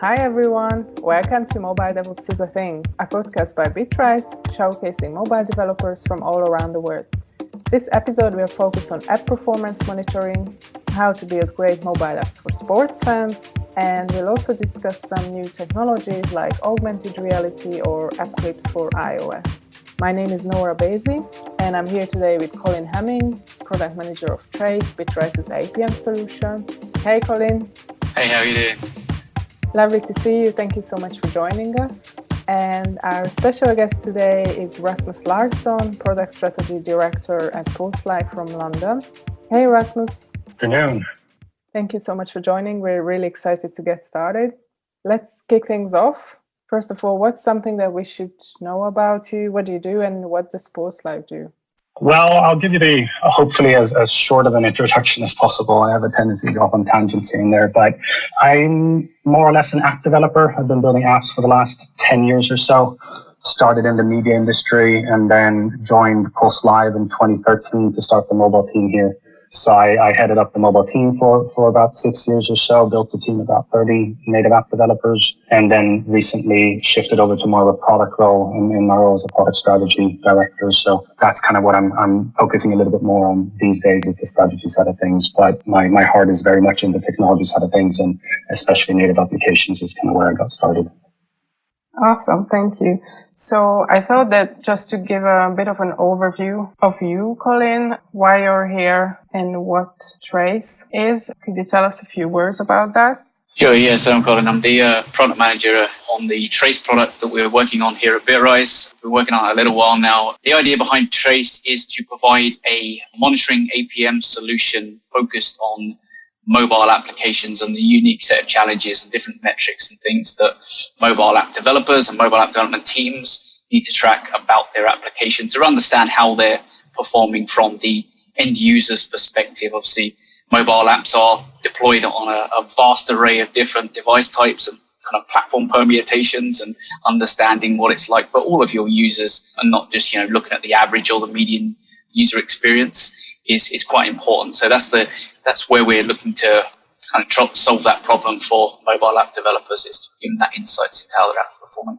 Hi everyone, welcome to Mobile DevOps is a Thing, a podcast by Bitrise showcasing mobile developers from all around the world. This episode will focus on app performance monitoring, how to build great mobile apps for sports fans, and we'll also discuss some new technologies like augmented reality or app clips for iOS. My name is Nora Basie, and I'm here today with Colin Hemmings, product manager of Trace, Bitrise's APM solution. Hey Colin. Hey, how are you doing? Lovely to see you. Thank you so much for joining us. And our special guest today is Rasmus Larsson, Product Strategy Director at Pulselive from London. Hey, Rasmus. Good afternoon. Thank you so much for joining. We're really excited to get started. Let's kick things off. First of all, what's something that we should know about you? What do you do and what does Pulselive do? Well, I'll give you hopefully as short of an introduction as possible. I have a tendency to go off on tangents here and there, but I'm more or less an app developer. I've been building apps for the last 10 years or so. Started in the media industry and then joined Pulselive in 2013 to start the mobile team here. So I headed up the mobile team for about 6 years or so, built a team of about 30 native app developers, and then recently shifted over to more of a product role in my role as a product strategy director. So that's kind of what I'm focusing a little bit more on these days, is the strategy side of things. But my heart is very much in the technology side of things, and especially native applications is kind of where I got started. Awesome, thank you. So I thought that just to give a bit of an overview of you, Colin, why you're here and what Trace is, could you tell us a few words about that? Sure, yeah. So I'm Colin. I'm the product manager on the Trace product that we're working on here at Bitrise. We're working on it a little while now. The idea behind Trace is to provide a monitoring APM solution focused on mobile applications and the unique set of challenges and different metrics and things that mobile app developers and mobile app development teams need to track about their application to understand how they're performing from the end user's perspective. Obviously, mobile apps are deployed on a vast array of different device types and kind of platform permutations, and understanding what it's like for all of your users and not just, looking at the average or the median user experience is quite important. So that's where we're looking to kind of solve that problem for mobile app developers, is to give them that insights into how their apps are performing.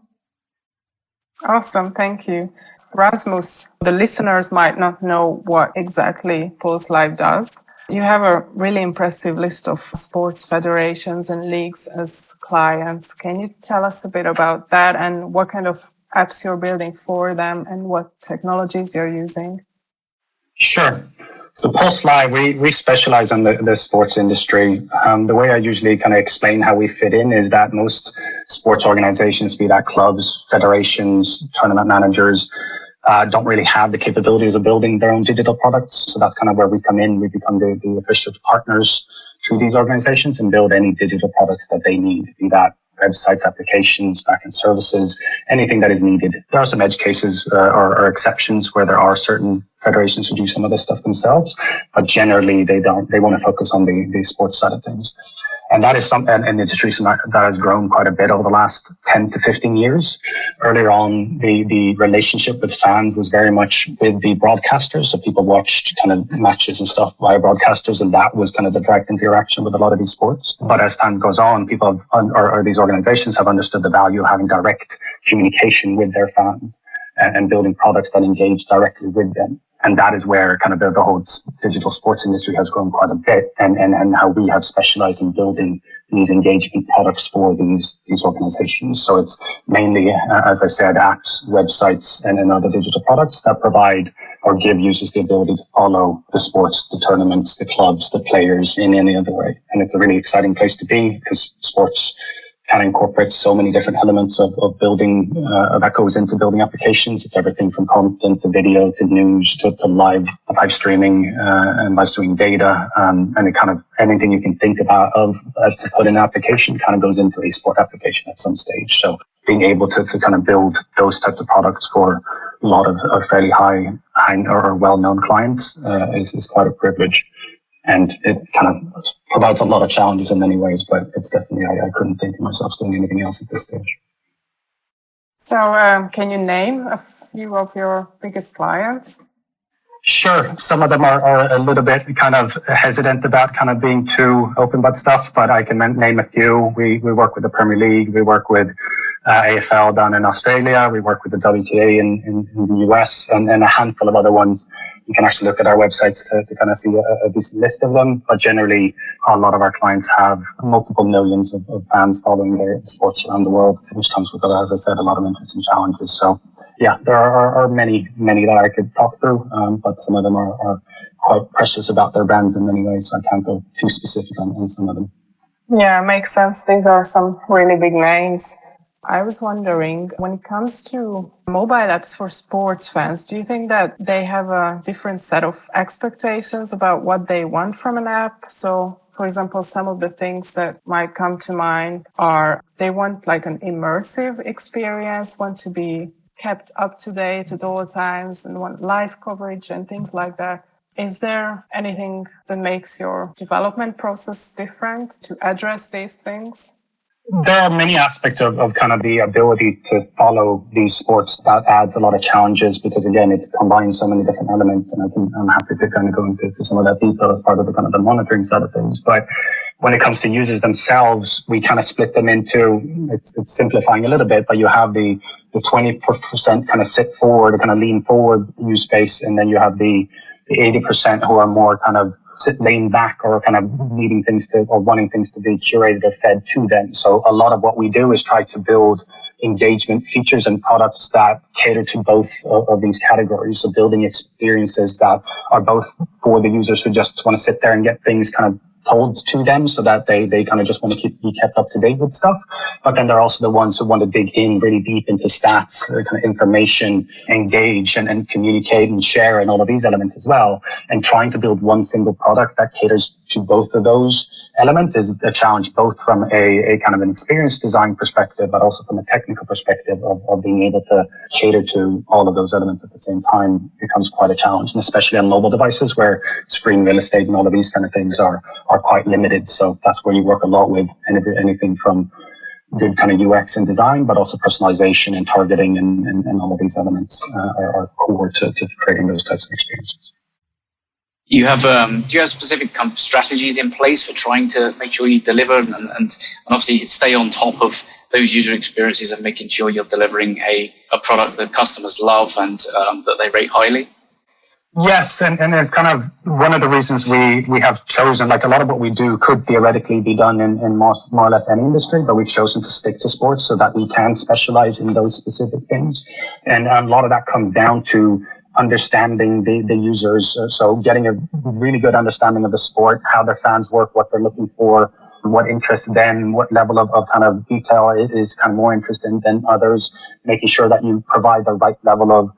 Awesome, thank you. Rasmus, the listeners might not know what exactly Pulselive does. You have a really impressive list of sports federations and leagues as clients. Can you tell us a bit about that and what kind of apps you're building for them and what technologies you're using? Sure. So Pulselive, we specialize in the sports industry. The way I usually kind of explain how we fit in is that most sports organizations, be that clubs, federations, tournament managers, don't really have the capabilities of building their own digital products. So that's kind of where we come in. We become the official partners to these organizations and build any digital products that they need, be that websites, applications, backend services, anything that is needed. There are some edge cases or exceptions where there are certain federations who do some of this stuff themselves, but generally they don't. They want to focus on the sports side of things. And that is an industry that has grown quite a bit over the last 10 to 15 years. Earlier on, the relationship with fans was very much with the broadcasters. So people watched kind of matches and stuff via broadcasters, and that was kind of the direct interaction with a lot of these sports. But as time goes on, people or these organizations have understood the value of having direct communication with their fans and building products that engage directly with them. And that is where kind of the whole digital sports industry has grown quite a bit, and how we have specialized in building these engagement products for these organizations. So it's mainly, as I said, apps, websites, and other digital products that provide or give users the ability to follow the sports, the tournaments, the clubs, the players in any other way. And it's a really exciting place to be because sports kind of incorporates so many different elements of building that goes into building applications. It's everything from content to video to news to live streaming and live streaming data, and it kind of anything you can think about to put in an application kind of goes into a sport application at some stage. So being able to kind of build those types of products for a lot of fairly high or well-known clients is quite a privilege. And it kind of provides a lot of challenges in many ways, but it's definitely, I couldn't think of myself doing anything else at this stage. So can you name a few of your biggest clients? Sure. Some of them are a little bit kind of hesitant about kind of being too open about stuff, but I can name a few. We work with the Premier League. We work with AFL down in Australia. We work with the WTA in the US and a handful of other ones. You can actually look at our websites to kind of see a decent list of them. But generally, a lot of our clients have multiple millions of fans following their sports around the world, which comes with, as I said, a lot of interesting challenges. So, yeah, there are many that I could talk through, but some of them are quite precious about their brands in many ways, so I can't go too specific on some of them. Yeah, makes sense. These are some really big names. I was wondering, when it comes to mobile apps for sports fans, do you think that they have a different set of expectations about what they want from an app? So, for example, some of the things that might come to mind are they want like an immersive experience, want to be kept up to date at all times, and want live coverage and things like that. Is there anything that makes your development process different to address these things? There are many aspects of kind of the ability to follow these sports that adds a lot of challenges because, again, it combines so many different elements. And I'm happy to kind of go into some of that detail as part of the kind of the monitoring side of things. But when it comes to users themselves, we kind of split them into, it's simplifying a little bit, but you have the 20% kind of sit forward, kind of lean forward use space. And then you have the 80% who are more kind of sit laying back or kind of needing things to or wanting things to be curated or fed to them. So a lot of what we do is try to build engagement features and products that cater to both of these categories. So building experiences that are both for the users who just want to sit there and get things kind of told to them so that they kind of just want to be kept up to date with stuff. But then there are also the ones who want to dig in really deep into stats, kind of information, engage and communicate and share and all of these elements as well. And trying to build one single product that caters to both of those elements is a challenge, both from a kind of an experience design perspective, but also from a technical perspective of being able to cater to all of those elements at the same time becomes quite a challenge. And especially on mobile devices where screen real estate and all of these kind of things are quite limited. So that's where you work a lot with anything from good kind of UX and design, but also personalization and targeting and all of these elements are core to creating those types of experiences. Do you have specific kind of strategies in place for trying to make sure you deliver and obviously stay on top of those user experiences and making sure you're delivering a product that customers love and that they rate highly? Yes, and it's kind of one of the reasons we have chosen, like a lot of what we do could theoretically be done in more or less any industry, but we've chosen to stick to sports so that we can specialize in those specific things. And a lot of that comes down to understanding the users. So getting a really good understanding of the sport, how their fans work, what they're looking for, what interests them, what level of kind of detail is kind of more interesting than others, making sure that you provide the right level of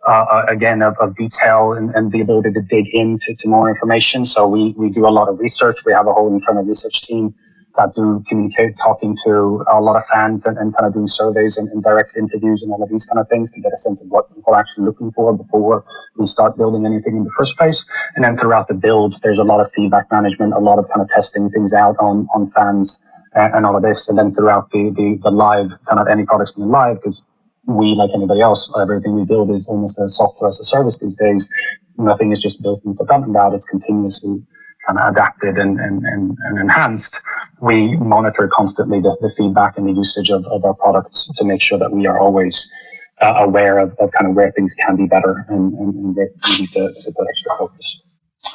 of detail and the ability to dig into more information. So we do a lot of research. We have a whole internal research team that do communicate, talking to a lot of fans and kind of doing surveys and direct interviews and all of these kind of things to get a sense of what people are actually looking for before we start building anything in the first place. And then throughout the build, there's a lot of feedback management, a lot of kind of testing things out on fans and all of this. And then throughout the live, kind of any products being live, because we, like anybody else, everything we build is almost a software as a service these days. Nothing is just built and forgotten about. It's continuously kind of adapted and enhanced. We monitor constantly the feedback and the usage of our products to make sure that we are always aware of kind of where things can be better and where we need to put extra focus.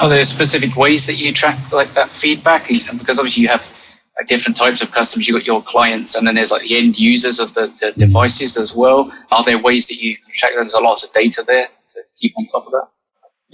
Are there specific ways that you track like that feedback? And because obviously you have different types of customers. You've got your clients and then there's like the end users of the devices as well. Are there ways that you track that? There's a lot of data there to keep on top of that?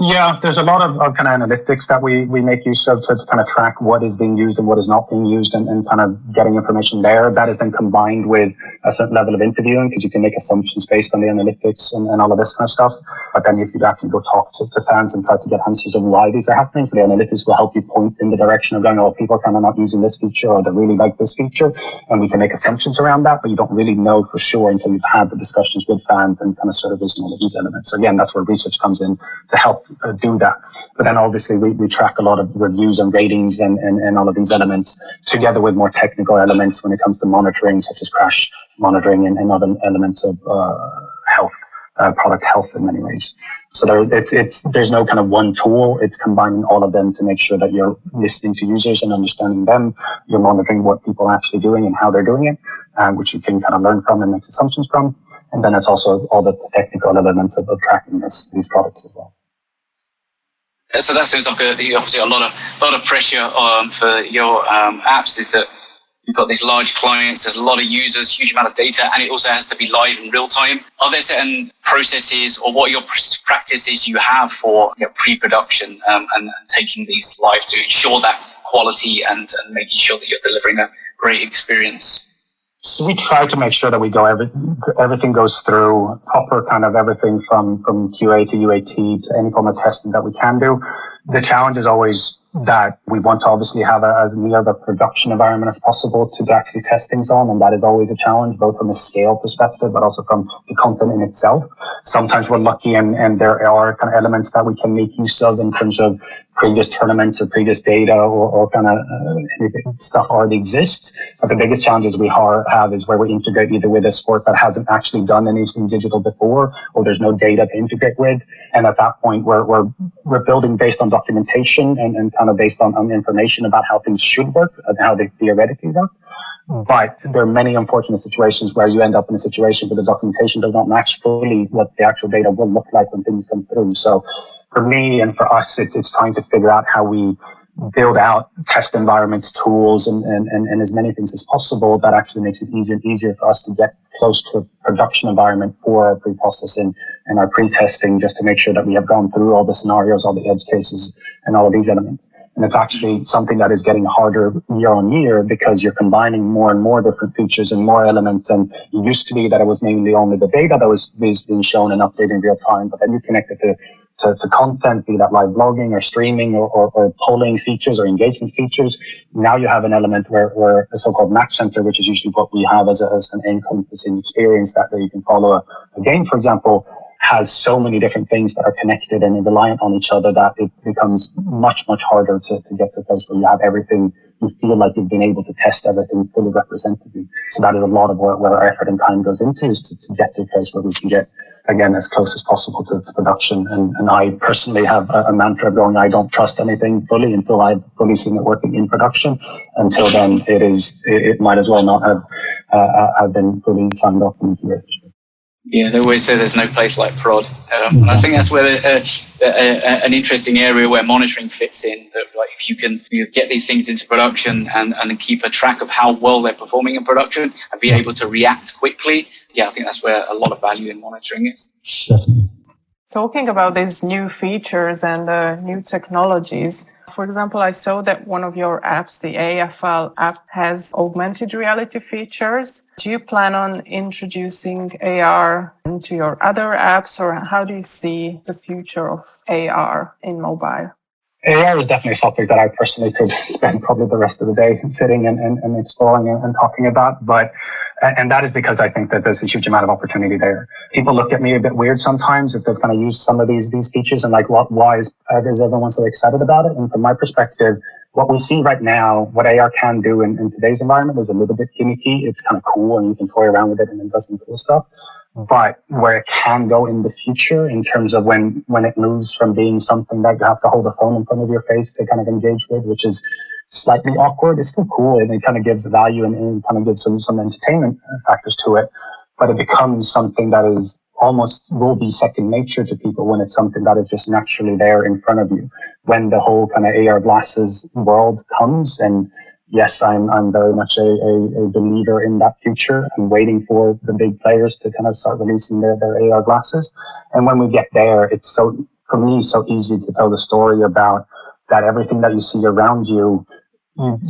Yeah, there's a lot of kind of analytics that we make use of to kind of track what is being used and what is not being used and kind of getting information there. That is then combined with a certain level of interviewing because you can make assumptions based on the analytics and all of this kind of stuff. But then if you actually go talk to fans and try to get answers of why these are happening, so the analytics will help you point in the direction of going, oh, people are kind of not using this feature or they really like this feature. And we can make assumptions around that, but you don't really know for sure until you've had the discussions with fans and kind of surveys and all of these elements. So again, that's where research comes in to help do that. But then obviously we track a lot of reviews and ratings and all of these elements together with more technical elements when it comes to monitoring, such as crash monitoring and other elements of health product health in many ways. So there's no kind of one tool. It's combining all of them to make sure that you're listening to users and understanding them. You're monitoring what people are actually doing and how they're doing it, which you can kind of learn from and make assumptions from. And then it's also all the technical elements of tracking these products as well. So that seems like obviously a lot of pressure for your apps. Is that you've got these large clients, there's a lot of users, huge amount of data, and it also has to be live in real time. Are there certain processes or what are your practices you have for pre-production and taking these live to ensure that quality and making sure that you're delivering a great experience? So we try to make sure that we go everything goes through proper kind of everything from QA to UAT to any form of testing that we can do. The challenge is always that we want to obviously have as near the production environment as possible to actually test things on. And that is always a challenge, both from a scale perspective, but also from the content in itself. Sometimes we're lucky and there are kind of elements that we can make use of in terms of previous tournaments or previous data or kind of stuff already exists. But the biggest challenges we have is where we integrate either with a sport that hasn't actually done anything digital before, or there's no data to integrate with. And at that point, we're building based on documentation and kind of based on information about how things should work and how they theoretically work. But there are many unfortunate situations where you end up in a situation where the documentation does not match fully what the actual data will look like when things come through. So for me and for us, it's trying to figure out how we build out test environments, tools, and as many things as possible that actually makes it easier and easier for us to get close to a production environment for our pre-processing and our pre-testing, just to make sure that we have gone through all the scenarios, all the edge cases, and all of these elements. And it's actually something that is getting harder year on year because you're combining more and more different features and more elements. And it used to be that it was mainly only the data that was being shown and updated in real time, but then you connect it to content, be that live blogging or streaming or polling features or engagement features. Now you have an element where a so-called match center, which is usually what we have as an encompassing experience that you can follow a game, for example, has so many different things that are connected and reliant on each other that it becomes much, much harder to get to a place where you have everything. You feel like you've been able to test everything fully representatively. So that is a lot of where our effort and time goes into, is to get to a place where we can get, again, as close as possible to production. And I personally have a mantra going, I don't trust anything fully until I've fully seen it working in production. Until then, it might as well not have been fully signed off in the QA. Yeah, they always say there's no place like prod. And I think that's where an interesting area where monitoring fits in. That, like, if you can get these things into production and keep a track of how well they're performing in production and be able to react quickly, I think that's where a lot of value in monitoring is. Definitely. Talking about these new features and new technologies, for example, I saw that one of your apps, the AFL app, has augmented reality features. Do you plan on introducing AR into your other apps, or how do you see the future of AR in mobile? AR is definitely a topic that I personally could spend probably the rest of the day sitting and exploring and talking about. And that is because I think that there's a huge amount of opportunity there. People look at me a bit weird sometimes if they've kind of used some of these features and like, why is everyone so excited about it? And from my perspective, what we see right now, what AR can do in today's environment is a little bit gimmicky. It's kind of cool and you can toy around with it and it does some cool stuff. But where it can go in the future in terms of when it moves from being something that you have to hold a phone in front of your face to kind of engage with, which is slightly awkward, it's still cool and it kind of gives value and kind of gives some entertainment factors to it. But it becomes something that is almost will be second nature to people when it's something that is just naturally there in front of you. When the whole kind of AR glasses world comes, and yes, I'm very much a believer in that future. I'm waiting for the big players to kind of start releasing their AR glasses. And when we get there, it's for me, so easy to tell the story about that everything that you see around you,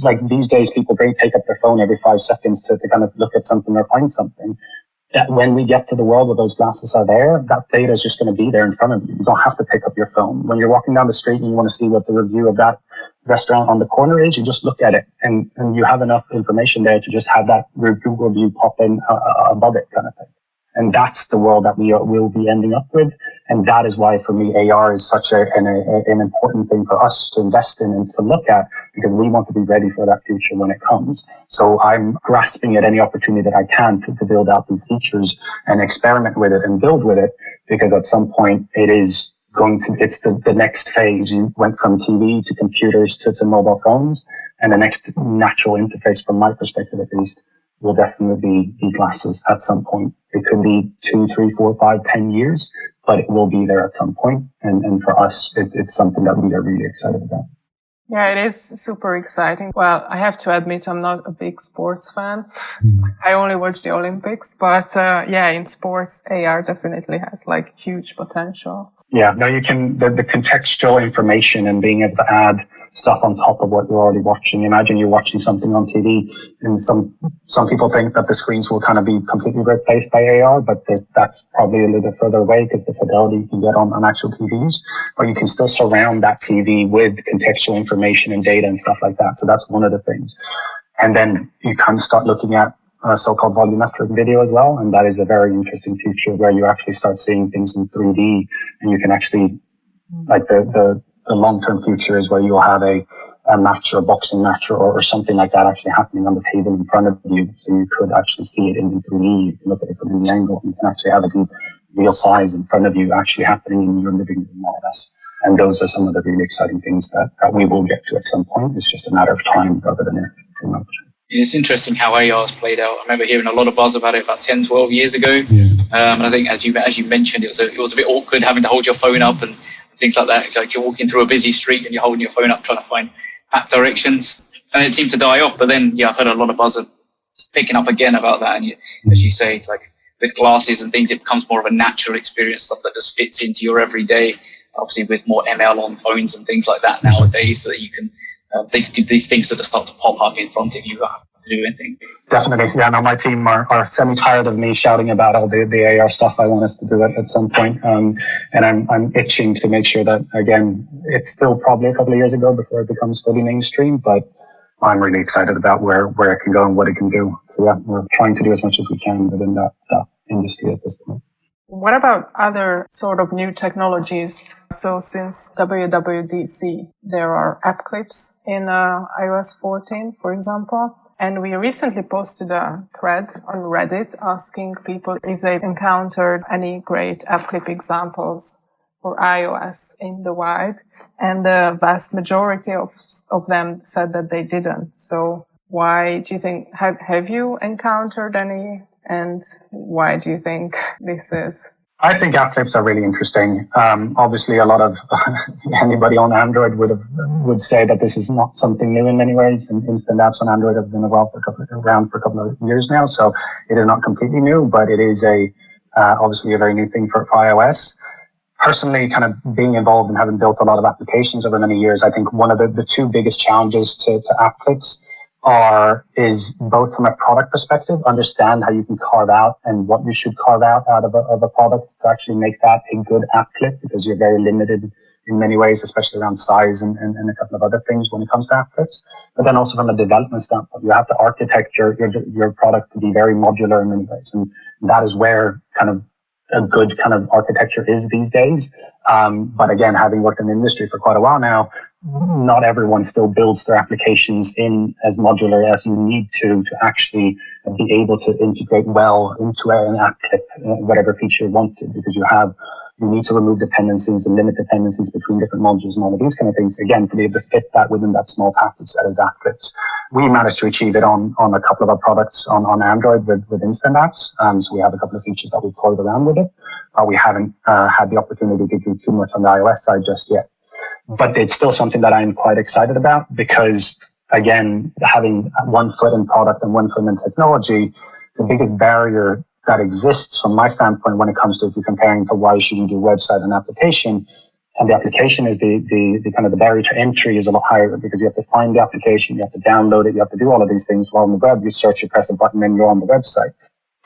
like these days, people take up their phone every 5 seconds to kind of look at something or find something. That when we get to the world where those glasses are there, that data is just going to be there in front of you. You don't have to pick up your phone. When you're walking down the street and you want to see what the review of that restaurant on the corner is, you just look at it and you have enough information there to just have that Google review pop in above it kind of thing. And that's the world that we will be ending up with. And that is why, for me, AR is such an important thing for us to invest in and to look at, because we want to be ready for that future when it comes. So I'm grasping at any opportunity that I can to build out these features and experiment with it and build with it, because at some point it's the next phase. You went from TV to computers to mobile phones, and the next natural interface, from my perspective at least, will definitely be glasses at some point. It could be 2, 3, 4, 5, 10 years, but it will be there at some point. And for us, it's something that we are really excited about. Yeah, it is super exciting. Well, I have to admit, I'm not a big sports fan. I only watch the Olympics, but in sports, AR definitely has like huge potential. Yeah, no, you can, the contextual information and being able to add stuff on top of what you're already watching. Imagine you're watching something on TV, and some people think that the screens will kind of be completely replaced by AR, but that's probably a little bit further away because the fidelity you can get on actual TVs, but you can still surround that TV with contextual information and data and stuff like that. So that's one of the things. And then you kind of start looking at so-called volumetric video as well, and that is a very interesting feature where you actually start seeing things in 3D, and you can actually, like the long-term future is where you'll have a match or a boxing match or something like that actually happening on the table in front of you, so you could actually see it in 3D. You can look at it from any angle. You can actually have it in real size in front of you, actually happening in your living room, more or less. And those are some of the really exciting things that we will get to at some point. It's just a matter of time rather than too much. It's interesting how AR has played out. I remember hearing a lot of buzz about it about 10, 12 years ago. And I think, as you mentioned, it was a bit awkward having to hold your phone up and things like that. Like you're walking through a busy street and you're holding your phone up trying to find map directions. And it seemed to die off. But then, I've heard a lot of buzz picking up again about that. And as you say, like with glasses and things, it becomes more of a natural experience, stuff that just fits into your everyday. Obviously, with more ML on phones and things like that nowadays, so that you can these things that just start to pop up in front of you. To do anything. Definitely. Yeah, no, my team are semi-tired of me shouting about all the AR stuff I want us to do at some point. And I'm itching to make sure that, again, it's still probably a couple of years ago before it becomes fully mainstream, but I'm really excited about where it can go and what it can do. So yeah, we're trying to do as much as we can within that industry at this point. What about other sort of new technologies? So since WWDC, there are app clips in iOS 14, for example. And we recently posted a thread on Reddit asking people if they've encountered any great app clip examples for iOS in the wild. And the vast majority of them said that they didn't. So why do you think, have you encountered any? And why do you think this is? I think app clips are really interesting. Obviously, a lot of anybody on Android would say that this is not something new in many ways. And instant apps on Android have been around for a couple of years now, so it is not completely new, but it is obviously a very new thing for iOS. Personally, kind of being involved and having built a lot of applications over many years, I think one of the two biggest challenges to app clips is both from a product perspective, understand how you can carve out and what you should carve out of a product to actually make that a good app clip, because you're very limited in many ways, especially around size and a couple of other things when it comes to app clips. But then also from a development standpoint, you have to architect your product to be very modular in many ways. And that is where kind of a good kind of architecture is these days. But again, having worked in the industry for quite a while now, not everyone still builds their applications in as modular as you need to actually be able to integrate well into an app clip, whatever feature you want to, because you need to remove dependencies and limit dependencies between different modules and all of these kind of things, again, to be able to fit that within that small package that is app clips. We managed to achieve it on a couple of our products on Android with instant apps. So we have a couple of features that we've toyed around with it. We haven't had the opportunity to do too much on the iOS side just yet. But it's still something that I'm quite excited about because, again, having one foot in product and one foot in technology, the biggest barrier that exists from my standpoint when it comes to if you're comparing to why should you do website and application, and the application is the kind of the barrier to entry is a lot higher because you have to find the application, you have to download it, you have to do all of these things. While on the web, you search, you press a button, and you're on the website.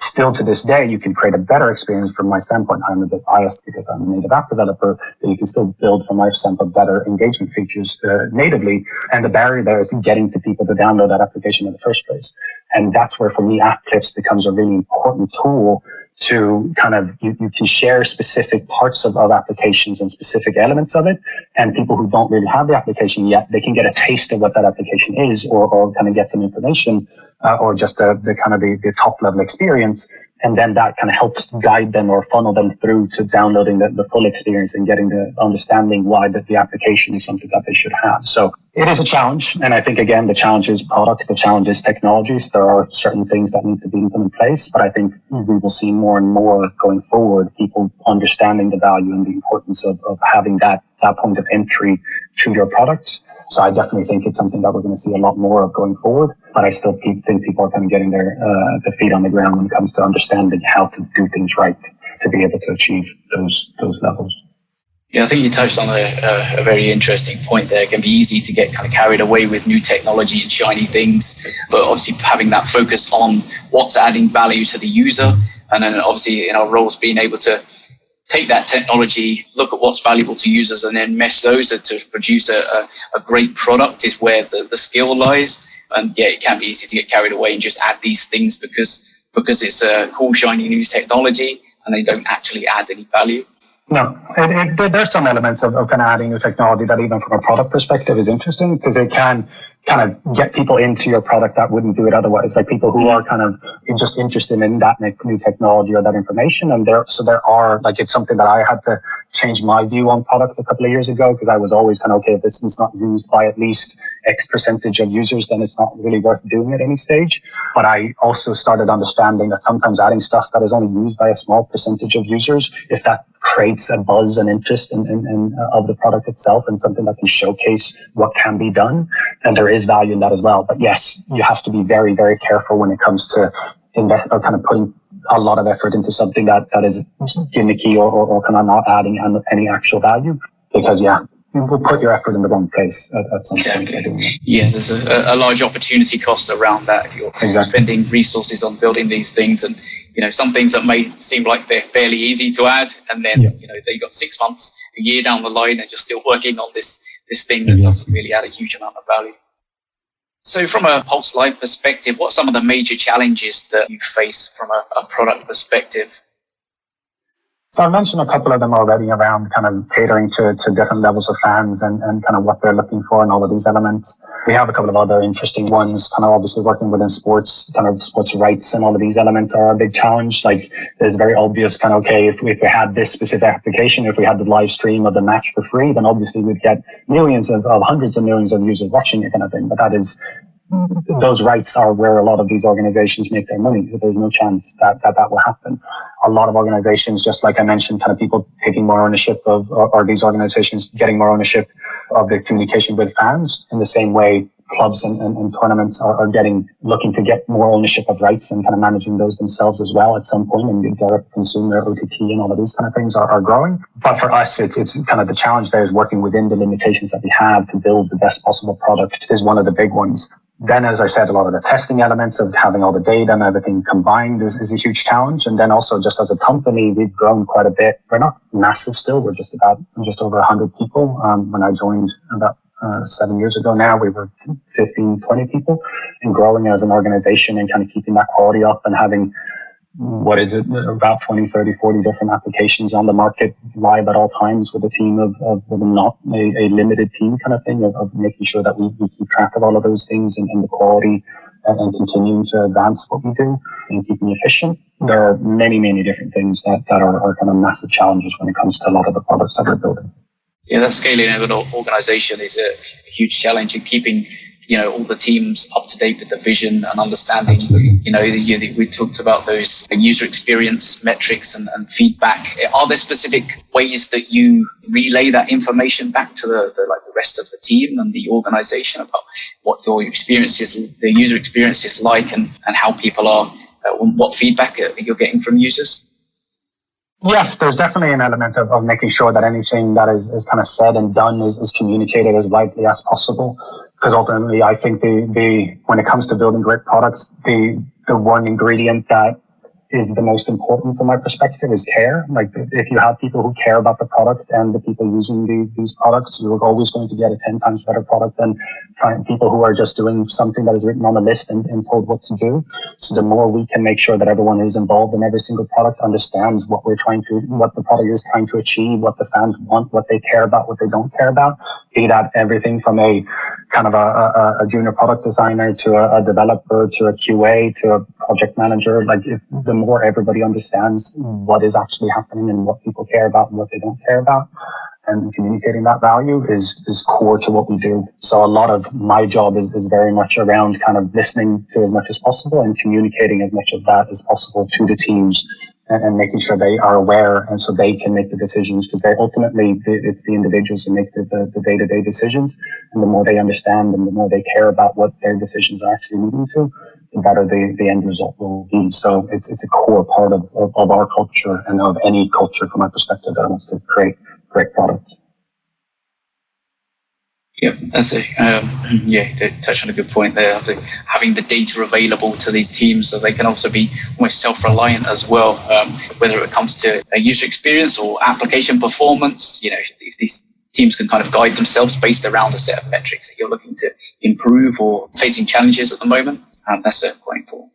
Still to this day, you can create a better experience from my standpoint. I'm a bit biased because I'm a native app developer, but you can still build from my standpoint better engagement features natively. And the barrier there is getting to people to download that application in the first place. And that's where, for me, app clips becomes a really important tool to kind of, you can share specific parts of applications and specific elements of it. And people who don't really have the application yet, they can get a taste of what that application is or kind of get some information or just the kind of the top level experience. And then that kind of helps guide them or funnel them through to downloading the full experience and getting the understanding why the application is something that they should have. So it is a challenge. And I think, again, the challenge is product, the challenge is technologies. There are certain things that need to be put in place, but I think we will see more and more going forward, people understanding the value and the importance of having that point of entry to your product. So I definitely think it's something that we're going to see a lot more of going forward. But I still think people are kind of getting their feet on the ground when it comes to understanding how to do things right to be able to achieve those levels. Yeah, I think you touched on a very interesting point there. It can be easy to get kind of carried away with new technology and shiny things, but obviously having that focus on what's adding value to the user, and then obviously in our roles being able to take that technology, look at what's valuable to users, and then mesh those to produce a great product is where the skill lies. And yeah, it can be easy to get carried away and just add these things because it's a cool, shiny new technology and they don't actually add any value. No, there's some elements of kind of adding new technology that even from a product perspective is interesting, because it can kind of get people into your product that wouldn't do it otherwise. Like people who are kind of just interested in that new technology or that information. And there are, like, it's something that I had to change my view on product a couple of years ago, because I was always kind of, okay, if this is not used by at least X percentage of users, then it's not really worth doing at any stage. But I also started understanding that sometimes adding stuff that is only used by a small percentage of users, if that creates a buzz and interest in of the product itself and something that can showcase what can be done, and there is value in that as well. But yes, you have to be very, very careful when it comes to invest or kind of putting a lot of effort into something that is gimmicky or kind of not adding any actual value, because you will put your effort in the wrong place at some point. Yeah, there's a large opportunity cost around that if you're spending resources on building these things, and some things that may seem like they're fairly easy to add, and then they got 6 months, a year down the line, and you're still working on this thing that doesn't really add a huge amount of value. So from a Pulselive perspective, what are some of the major challenges that you face from a product perspective? So I mentioned a couple of them already around kind of catering to different levels of fans and kind of what they're looking for and all of these elements. We have a couple of other interesting ones, kind of obviously working within sports, kind of sports rights and all of these elements are a big challenge. Like there's very obvious kind of, okay, if we had this specific application, if we had the live stream of the match for free, then obviously we'd get millions of hundreds of millions of users watching it kind of thing. But that is, those rights are where a lot of these organizations make their money. So there's no chance that will happen. A lot of organizations, just like I mentioned, kind of people taking more ownership of, or these organizations getting more ownership of the communication with fans. In the same way, clubs and tournaments are looking to get more ownership of rights and kind of managing those themselves as well at some point. And direct consumer, OTT, and all of these kind of things are growing. But for us, it's kind of the challenge there is working within the limitations that we have to build the best possible product is one of the big ones. Then, as I said, a lot of the testing elements of having all the data and everything combined is a huge challenge. And then also just as a company, we've grown quite a bit. We're not massive still. We're just over 100 people. When I joined about 7 years ago now, we were 15, 20 people, and growing as an organization and kind of keeping that quality up and having, about 20, 30, 40 different applications on the market live at all times with a team of not a limited team kind of thing of making sure that we keep track of all of those things and the quality and continuing to advance what we do and keeping efficient. There are many, many different things that are kind of massive challenges when it comes to a lot of the products that we're building. Yeah, that scaling of an organization is a huge challenge in keeping all the teams up to date with the vision and understanding. Absolutely. We talked about those user experience metrics and feedback. Are there specific ways that you relay that information back to the rest of the team and the organization about what your experiences, the user experience is like, and how people are, what feedback you're getting from users? Yes, there's definitely an element of making sure that anything that is kind of said and done is communicated as widely as possible. Because ultimately, I think when it comes to building great products, the one ingredient that is the most important from my perspective is care. Like if you have people who care about the product and the people using these products, you're always going to get a 10 times better product than people who are just doing something that is written on a list and told what to do. So the more we can make sure that everyone is involved in every single product, understands what the product is trying to achieve, what the fans want, what they care about, what they don't care about, be that everything from a kind of a junior product designer to a developer to a QA to a project manager. Like the more everybody understands what is actually happening and what people care about and what they don't care about, and communicating that value is core to what we do. So a lot of my job is very much around kind of listening to as much as possible and communicating as much of that as possible to the teams and making sure they are aware and so they can make the decisions, because it's the individuals who make the day-to-day decisions. And the more they understand and the more they care about what their decisions are actually leading to, the better the end result will be. So it's a core part of our culture and of any culture from my perspective that wants to create great products. Yeah, that's they touched on a good point there. Having the data available to these teams so they can also be almost self-reliant as well, whether it comes to a user experience or application performance. If these teams can kind of guide themselves based around a set of metrics that you're looking to improve or facing challenges at the moment, that's quite important.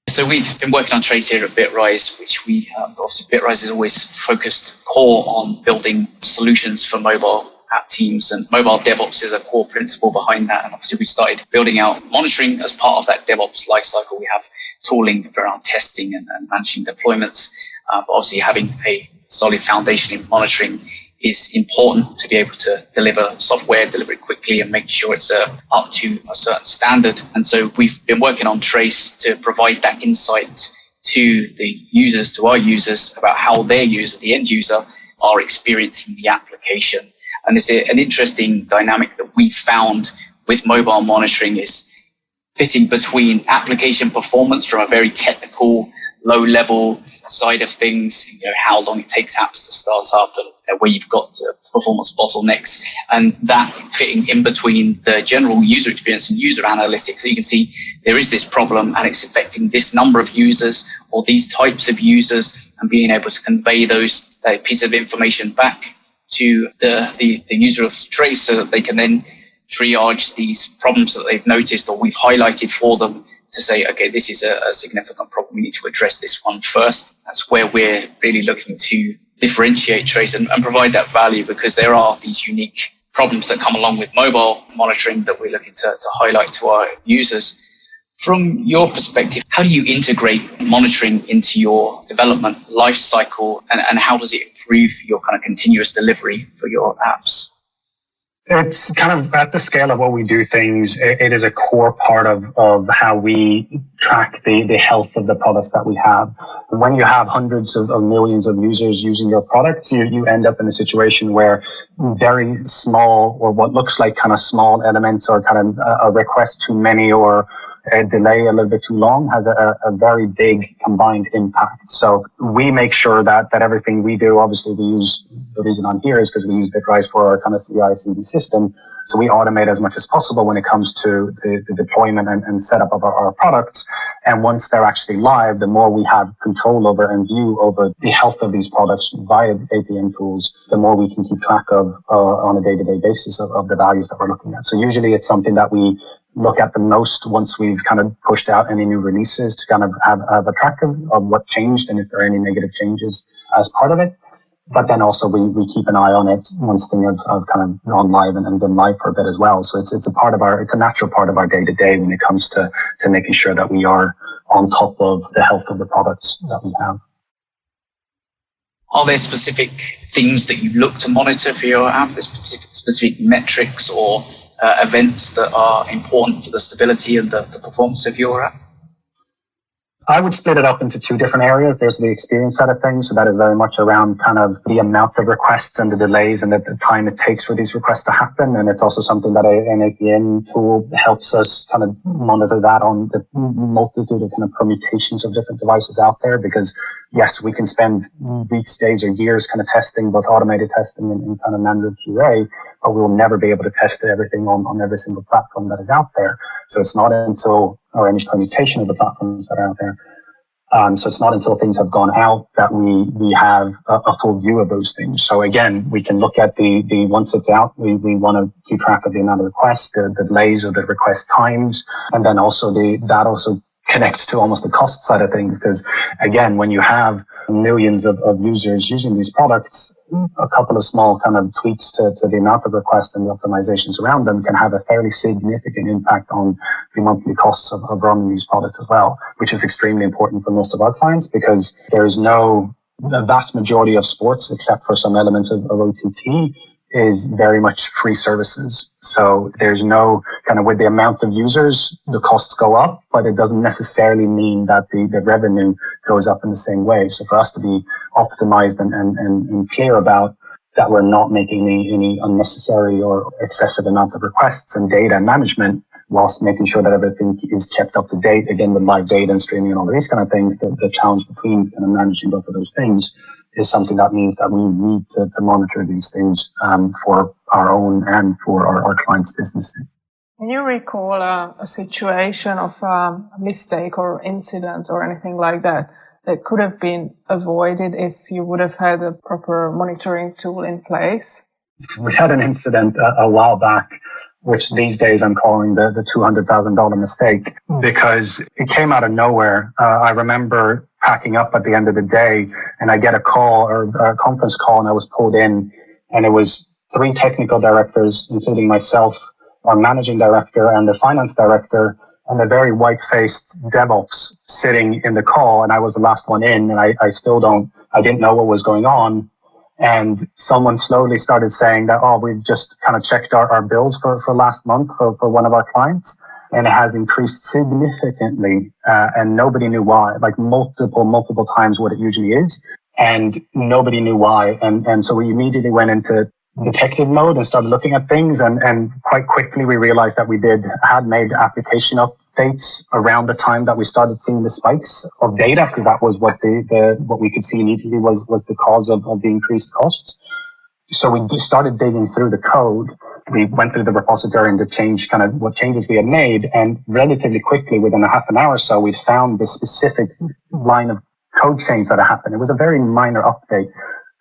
So we've been working on Trace here at Bitrise, which obviously Bitrise is always focused core on building solutions for mobile app teams, and mobile DevOps is a core principle behind that. And obviously we started building out monitoring as part of that DevOps lifecycle. We have tooling around testing and managing deployments. But obviously having a solid foundation in monitoring is important to be able to deliver software, deliver it quickly and make sure it's up to a certain standard. And so we've been working on Trace to provide that insight to our users about how their user, the end user, are experiencing the application. And it's an interesting dynamic that we found with mobile monitoring is fitting between application performance from a very technical, low-level side of things, how long it takes apps to start up and where you've got performance bottlenecks, and that fitting in between the general user experience and user analytics. So you can see there is this problem and it's affecting this number of users or these types of users, and being able to convey that piece of information back to the user of Trace so that they can then triage these problems that they've noticed or we've highlighted for them to say, okay, this is a significant problem. We need to address this one first. That's where we're really looking to differentiate Trace and provide that value, because there are these unique problems that come along with mobile monitoring that we're looking to highlight to our users. From your perspective, how do you integrate monitoring into your development lifecycle, and how does it improve your kind of continuous delivery for your apps? It's kind of at the scale of what we do things, it is a core part of how we track the health of the products that we have. And when you have hundreds of millions of users using your products, you end up in a situation where very small, or what looks like kind of small elements, or kind of a request too many or a delay a little bit too long has a very big combined impact. So we make sure that everything we do, obviously the reason I'm here is because we use Bitrise for our kind of CI/CD system. So we automate as much as possible when it comes to the deployment and setup of our products. And once they're actually live, the more we have control over and view over the health of these products via APM tools, the more we can keep track of on a day-to-day basis of the values that we're looking at. So usually it's something that we look at the most once we've kind of pushed out any new releases to kind of have a track of what changed and if there are any negative changes as part of it. But then also we keep an eye on it once things have kind of gone live and been live for a bit as well. So it's a natural part of our day to day when it comes to making sure that we are on top of the health of the products that we have. Are there specific things that you look to monitor for your app? There's specific metrics or events that are important for the stability and the performance of your app? I would split it up into two different areas. There's the experience side of things. So that is very much around kind of the amount of requests and the delays and the time it takes for these requests to happen. And it's also something that an APM tool helps us kind of monitor that on the multitude of kind of permutations of different devices out there. Because yes, we can spend weeks, days, or years kind of testing, both automated testing and kind of manual QA, but we will never be able to test everything on every single platform that is out there. So it's not until, or any permutation of the platforms that are out there, So it's not until things have gone out that we have a full view of those things. So again, we can look at the once it's out, we want to keep track of the amount of requests, the delays or the request times. And then also that also connects to almost the cost side of things, because again, when you have millions of users using these products, a couple of small kind of tweaks to the amount of requests and the optimizations around them can have a fairly significant impact on the monthly costs of running these products as well, which is extremely important for most of our clients, because the vast majority of sports, except for some elements of OTT, is very much free services. So there's no kind of, with the amount of users, the costs go up, but it doesn't necessarily mean that the revenue goes up in the same way. So for us to be optimized and clear about that, we're not making any unnecessary or excessive amount of requests and data management, whilst making sure that everything is kept up to date, again, with live data and streaming and all these kind of things, the challenge between kind of managing both of those things is something that means that we need to monitor these things for our own and for our clients' businesses. Can you recall a situation of a mistake or incident or anything like that could have been avoided if you would have had a proper monitoring tool in place? We had an incident a while back, which these days I'm calling the $200,000 mistake, because it came out of nowhere. I remember packing up at the end of the day, and I get a call or a conference call, and I was pulled in, and it was 3 technical directors, including myself, our managing director and the finance director, and a very white-faced DevOps sitting in the call, and I was the last one in, and I didn't know what was going on. And someone slowly started saying that, we've just kind of checked our bills for last month for one of our clients, and it has increased significantly, and nobody knew why, like multiple times what it usually is, and nobody knew why. And so we immediately went into detective mode and started looking at things, and quite quickly we realized that we had made application updates around the time that we started seeing the spikes of data, because that was what what we could see immediately was the cause of the increased costs. So we just started digging through the code. We went through the repository and what changes we had made, and relatively quickly, within a half an hour or so, we found the specific line of code change that had happened. It was a very minor update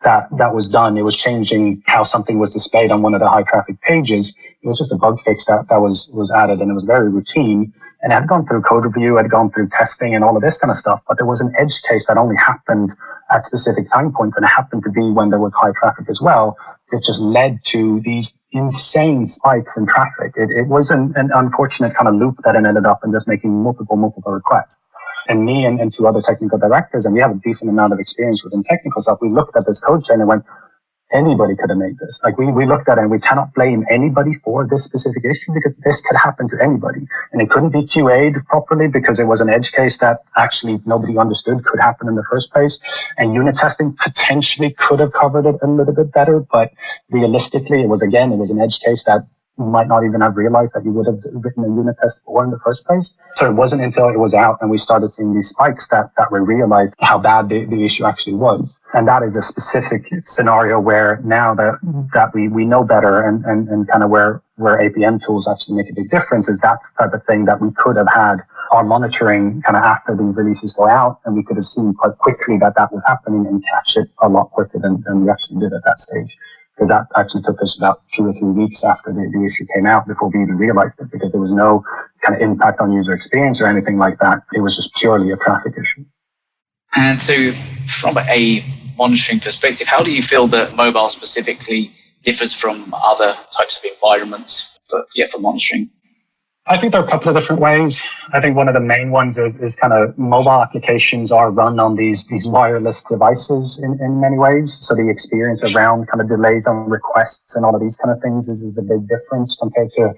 that was done. It was changing how something was displayed on one of the high traffic pages. It was just a bug fix that was added, and it was very routine. And it had gone through code review, had gone through testing and all of this kind of stuff, but there was an edge case that only happened at specific time points, and it happened to be when there was high traffic as well. It just led to these insane spikes in traffic. It was an unfortunate kind of loop that ended up in just making multiple requests. And me and 2 other technical directors, and we have a decent amount of experience within technical stuff, we looked at this code chain and went, anybody could have made this. Like we looked at it and we cannot blame anybody for this specific issue, because this could happen to anybody. And it couldn't be QA'd properly because it was an edge case that actually nobody understood could happen in the first place. And unit testing potentially could have covered it a little bit better, but realistically, it was an edge case that you might not even have realized that you would have written a unit test for in the first place. So it wasn't until it was out and we started seeing these spikes that we realized how bad the issue actually was. And that is a specific scenario where now that we know better and kind of where APM tools actually make a big difference, is that's the type of thing that we could have had our monitoring kind of after the releases go out, and we could have seen quite quickly that was happening and catch it a lot quicker than we actually did at that stage. Because that actually took us about 2 or 3 weeks after the issue came out before we even realized it, because there was no kind of impact on user experience or anything like that. It was just purely a traffic issue. And so from a monitoring perspective, how do you feel that mobile specifically differs from other types of environments for monitoring? I think there are a couple of different ways. I think one of the main ones is kind of mobile applications are run on these wireless devices in many ways. So the experience around kind of delays on requests and all of these kind of things is a big difference compared to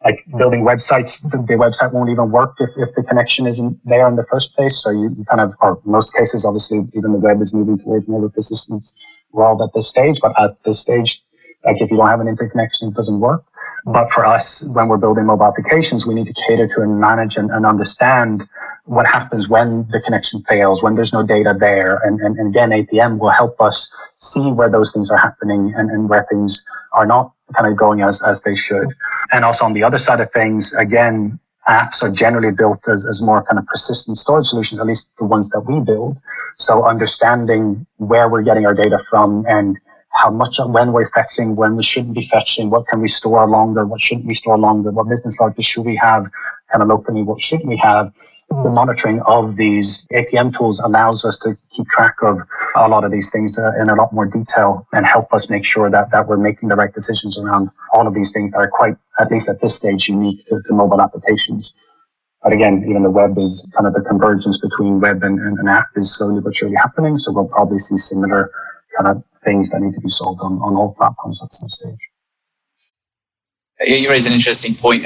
like building websites. The website won't even work if the connection isn't there in the first place. So you kind of, or most cases, obviously, even the web is moving towards more persistence world at this stage. But at this stage, like if you don't have an interconnection, it doesn't work. But for us, when we're building mobile applications, we need to cater to and manage and understand what happens when the connection fails, when there's no data there. And again, APM will help us see where those things are happening and where things are not kind of going as they should. And also on the other side of things, again, apps are generally built as more kind of persistent storage solutions, at least the ones that we build. So understanding where we're getting our data from and how much, when we're fetching, when we shouldn't be fetching, what can we store longer, what shouldn't we store longer, what business logic should we have kind of locally, what shouldn't we have. The monitoring of these APM tools allows us to keep track of a lot of these things in a lot more detail and help us make sure that we're making the right decisions around all of these things that are quite, at least at this stage, unique to mobile applications. But again, even the web is kind of the convergence between web and app is slowly but surely happening. So we'll probably see similar kind of things that need to be solved on all platforms at some stage. You raise an interesting point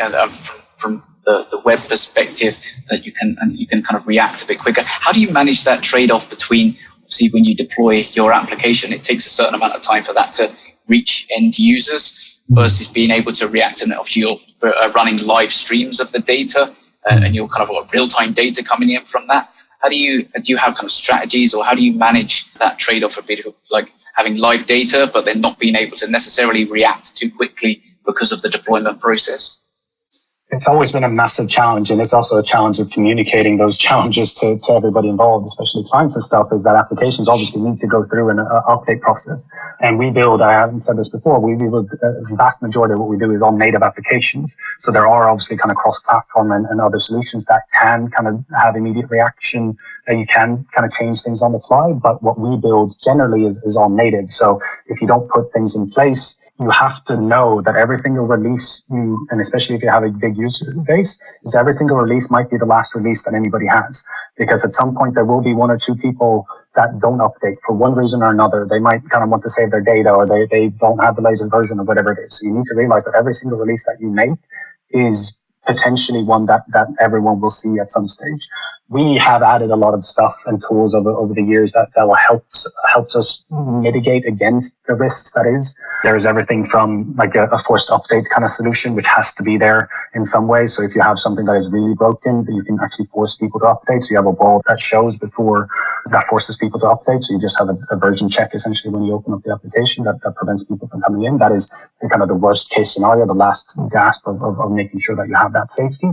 from the web perspective that you can kind of react a bit quicker. How do you manage that trade-off between, obviously, when you deploy your application, it takes a certain amount of time for that to reach end users versus being able to react, and obviously you're running live streams of the data and you're kind of real-time data coming in from that. How do you have kind of strategies, or how do you manage that trade-off a bit of like having live data but then not being able to necessarily react too quickly because of the deployment process? It's always been a massive challenge, and it's also a challenge of communicating those challenges to everybody involved, especially clients and stuff, is that applications obviously need to go through an update process. And we build, I haven't said this before, we build the vast majority of what we do is all native applications. So there are obviously kind of cross-platform and other solutions that can kind of have immediate reaction, and you can kind of change things on the fly. But what we build generally is all native. So if you don't put things in place, you have to know that every single release, and especially if you have a big user base, is every single release might be the last release that anybody has. Because at some point there will be one or two people that don't update for one reason or another. They might kind of want to save their data, or they don't have the latest version of whatever it is. So you need to realize that every single release that you make is potentially one that everyone will see at some stage. We have added a lot of stuff and tools over the years that will helps us mitigate against the risks that is. There's everything from like a forced update kind of solution, which has to be there in some way. So if you have something that is really broken, you can actually force people to update. So you have a ball that shows before that forces people to update. So you just have a version check essentially when you open up the application that prevents people from coming in. That is kind of the worst case scenario, the last gasp of making sure that you have that safety.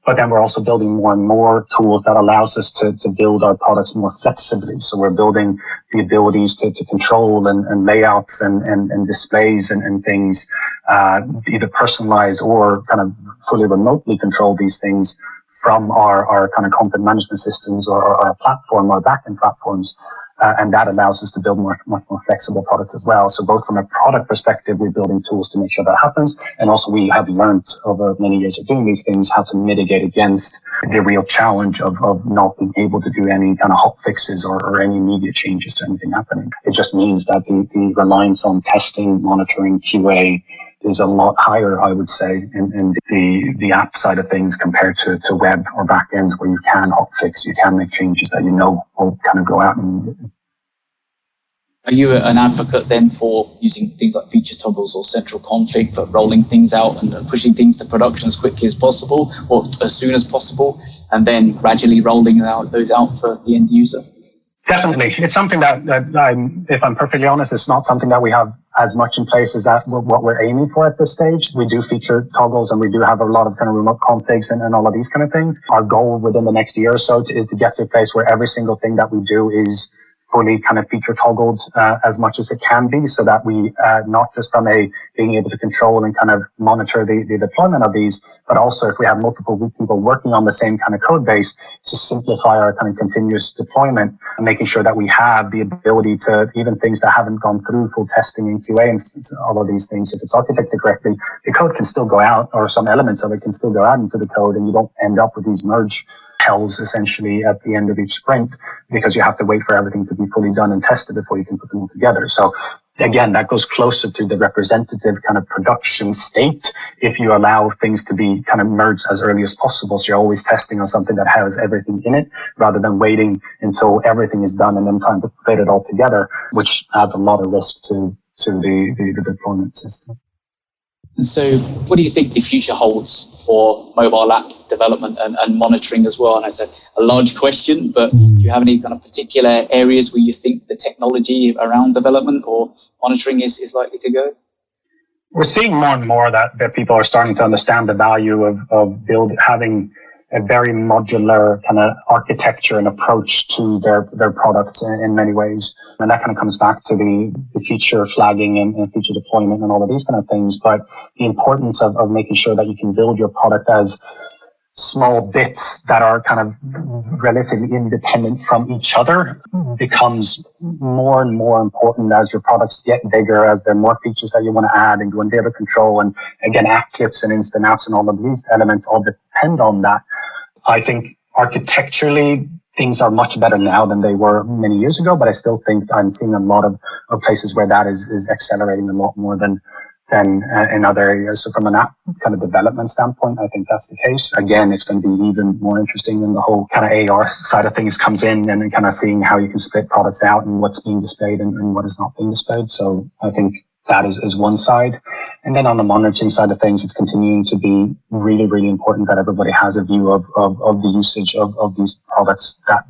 But then we're also building more and more tools that allows us to build our products more flexibly. So we're building the abilities to control and layouts and displays and things, either personalize or kind of fully remotely control these things from our kind of content management systems or our platform, our backend platforms. And that allows us to build much more flexible products as well. So both from a product perspective, we're building tools to make sure that happens. And also we have learned over many years of doing these things how to mitigate against the real challenge of not being able to do any kind of hot fixes or any immediate changes to anything happening. It just means that the reliance on testing, monitoring, QA is a lot higher, I would say, in the app side of things compared to web or back end, where you can hotfix, you can make changes that you know will kind of go out immediately. Are you an advocate then for using things like feature toggles or central config for rolling things out and pushing things to production as quickly as possible or as soon as possible, and then gradually rolling those out for the end user? Definitely. It's something that if I'm perfectly honest, it's not something that we have as much in place as that what we're aiming for at this stage. We do feature toggles and we do have a lot of kind of remote configs and all of these kind of things. Our goal within the next year or so is to get to a place where every single thing that we do is fully kind of feature toggled as much as it can be, so that we not just from a being able to control and kind of monitor the deployment of these, but also if we have multiple people working on the same kind of code base, to simplify our kind of continuous deployment and making sure that we have the ability to, even things that haven't gone through full testing in QA and all of these things, if it's architected correctly, the code can still go out, or some elements of it can still go out into the code, and you don't end up with these merge hells essentially at the end of each sprint, because you have to wait for everything to be fully done and tested before you can put them all together. So again, that goes closer to the representative kind of production state if you allow things to be kind of merged as early as possible. So you're always testing on something that has everything in it, rather than waiting until everything is done and then trying to put it all together, which adds a lot of risk to the deployment system. And so what do you think the future holds for mobile app development and monitoring as well? And it's a large question, but do you have any kind of particular areas where you think the technology around development or monitoring is likely to go? We're seeing more and more that people are starting to understand the value of having a very modular kind of architecture and approach to their products in many ways. And that kind of comes back to the feature flagging and feature deployment and all of these kind of things. But the importance of making sure that you can build your product as small bits that are kind of relatively independent from each other becomes more and more important as your products get bigger, as there are more features that you want to add and go in data control. And again, app clips and instant apps and all of these elements all depend on that. I think architecturally, things are much better now than they were many years ago, but I still think I'm seeing a lot of places where that is accelerating a lot more than in other areas. So from an app kind of development standpoint, I think that's the case. Again, it's going to be even more interesting when the whole kind of AR side of things comes in and then kind of seeing how you can split products out and what's being displayed and what is not being displayed. So I think that is one side. And then on the monitoring side of things, it's continuing to be really, really important that everybody has a view of the usage of these products that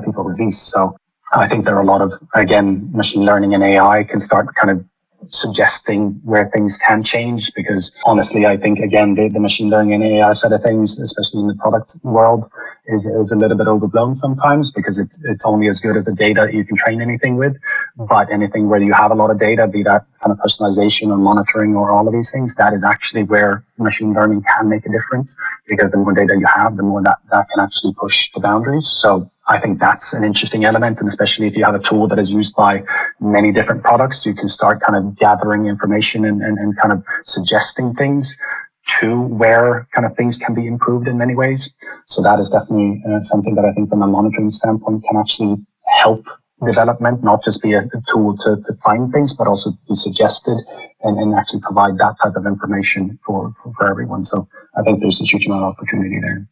people release. So I think there are a lot of, again, machine learning and AI can start kind of suggesting where things can change, because honestly, I think, again, the machine learning and AI side of things, especially in the product world, is a little bit overblown sometimes, because it's only as good as the data you can train anything with. But anything where you have a lot of data, be that kind of personalization or monitoring or all of these things, that is actually where machine learning can make a difference, because the more data you have, the more that can actually push the boundaries. So I think that's an interesting element, and especially if you have a tool that is used by many different products, you can start kind of gathering information and kind of suggesting things to where kind of things can be improved in many ways. So that is definitely something that I think from a monitoring standpoint can actually help development, not just be a tool to find things, but also be suggested and actually provide that type of information for everyone. So I think there's a huge amount of opportunity there.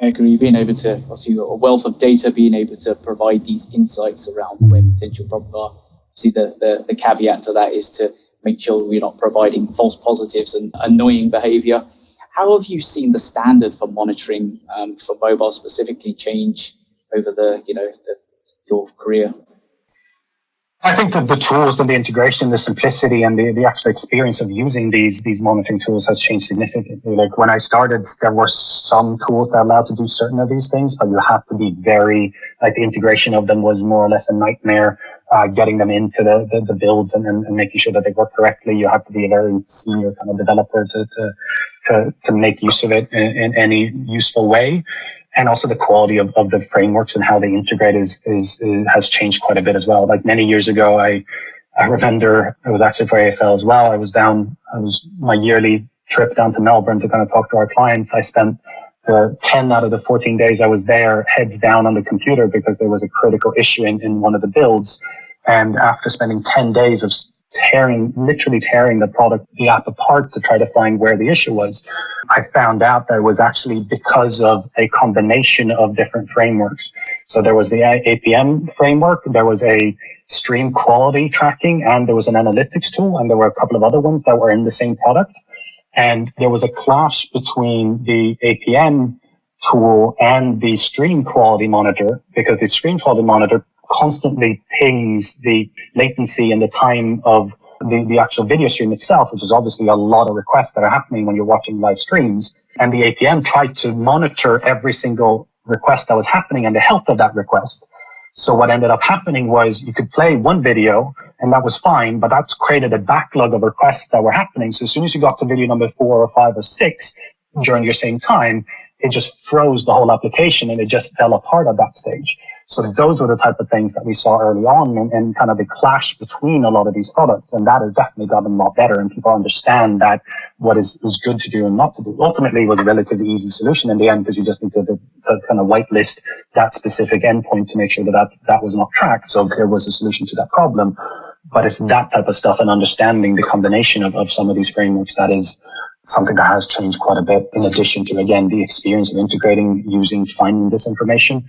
I agree. Being able to, obviously, a wealth of data, being able to provide these insights around where potential problems are. See, the caveat to that is to make sure we're not providing false positives and annoying behavior. How have you seen the standard for monitoring for mobile specifically change over your career? I think that the tools and the integration, the simplicity and the actual experience of using these monitoring tools has changed significantly. Like when I started, there were some tools that allowed to do certain of these things, but you have to be the integration of them was more or less a nightmare. Getting them into the builds and making sure that they work correctly. You have to be a very senior kind of developer to make use of it in any useful way. And also the quality of the frameworks and how they integrate has changed quite a bit as well. Like many years ago, I remember it was actually for AFL as well. I was my yearly trip down to Melbourne to kind of talk to our clients. I spent the 10 out of the 14 days I was there heads down on the computer because there was a critical issue in one of the builds. And after spending 10 days of literally tearing the app apart to try to find where the issue was, I found out that it was actually because of a combination of different frameworks. So there was the APM framework, there was a stream quality tracking, and there was an analytics tool, and there were a couple of other ones that were in the same product. And there was a clash between the APM tool and the stream quality monitor, because the stream quality monitor constantly pings the latency and the time of the actual video stream itself, which is obviously a lot of requests that are happening when you're watching live streams. And the APM tried to monitor every single request that was happening and the health of that request. So what ended up happening was you could play one video and that was fine, but that's created a backlog of requests that were happening. So as soon as you got to video number 4 or 5 or 6 during your same time, it just froze the whole application and it just fell apart at that stage. So those were the type of things that we saw early on and kind of the clash between a lot of these products. And that has definitely gotten a lot better, and people understand that what is good to do and not to do. Ultimately, it was a relatively easy solution in the end, because you just need to kind of whitelist that specific endpoint to make sure that was not tracked. So there was a solution to that problem. But it's that type of stuff and understanding the combination of some of these frameworks that is something that has changed quite a bit, in addition to, again, the experience of integrating, using, finding this information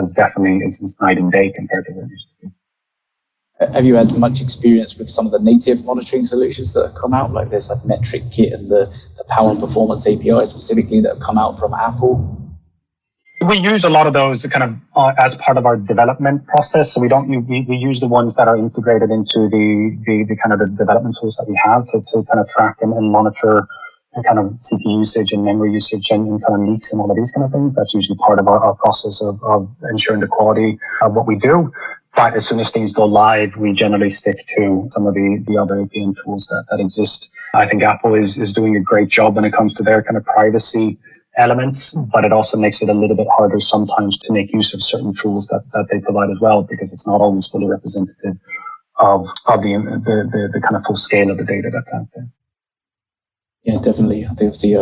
is definitely is night and day compared to what it used to be. Have you had much experience with some of the native monitoring solutions that have come out? Like there's like Metric Kit and the Power and Performance API specifically that have come out from Apple? We use a lot of those kind of as part of our development process. So we use the ones that are integrated into the kind of the development tools that we have to kind of track and monitor the kind of CPU usage and memory usage and kind of leaks and all of these kind of things. That's usually part of our process of ensuring the quality of what we do. But as soon as things go live, we generally stick to some of the other APM tools that exist. I think Apple is doing a great job when it comes to their kind of privacy elements, but it also makes it a little bit harder sometimes to make use of certain tools that they provide as well, because it's not always fully representative of the kind of full scale of the data that's out there. Yeah, definitely. I think obviously